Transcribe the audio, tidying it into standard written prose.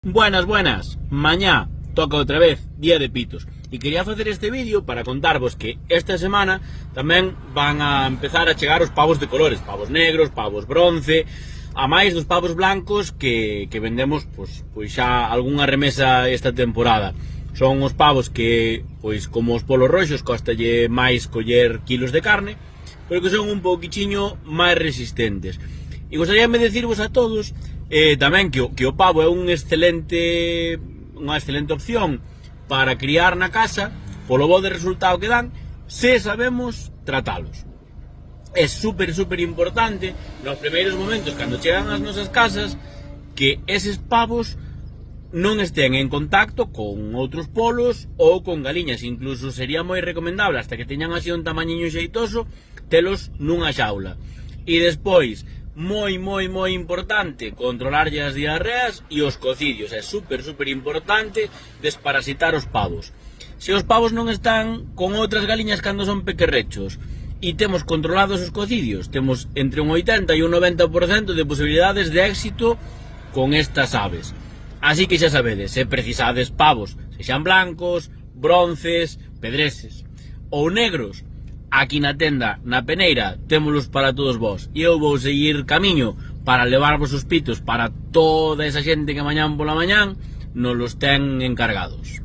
Buenas, buenas. Mañá toca outra vez Día de Pitos. E quería facer este vídeo para contarvos que esta semana tamén van a empezar a chegar os pavos de colores. Pavos negros, pavos bronce, a máis dos pavos blancos que vendemos pois xa algunha remesa esta temporada. Son os pavos que, pois como os polos roxos, costalle máis coller kilos de carne, pero que son un pouquichiño máis resistentes. E gostaríame decirvos a todos tamén que o pavo é unha excelente opción para criar na casa polo bo de resultado que dan se sabemos tratalos. É super importante nos primeiros momentos cando chegan ás nosas casas que eses pavos non estén en contacto con outros polos ou con galiñas. Incluso sería moi recomendable, hasta que teñan así un tamañiño xeitoso, telos nunha xaula. E despois, moi importante, controlarlle as diarreas e os cocidios. É super importante desparasitar os pavos. Se os pavos non están con outras galiñas cando son pequerrechos e temos controlados os cocidios, temos entre un 80 e un 90% de posibilidades de éxito con estas aves. Así que xa sabedes, se precisades pavos, sexan blancos, bronces, pedreses ou negros, aquí na tenda, na Peneira, témolos para todos vós. E eu vou seguir camiño para levarvos os pitos para toda esa xente que mañán pola mañán nos los ten encargados.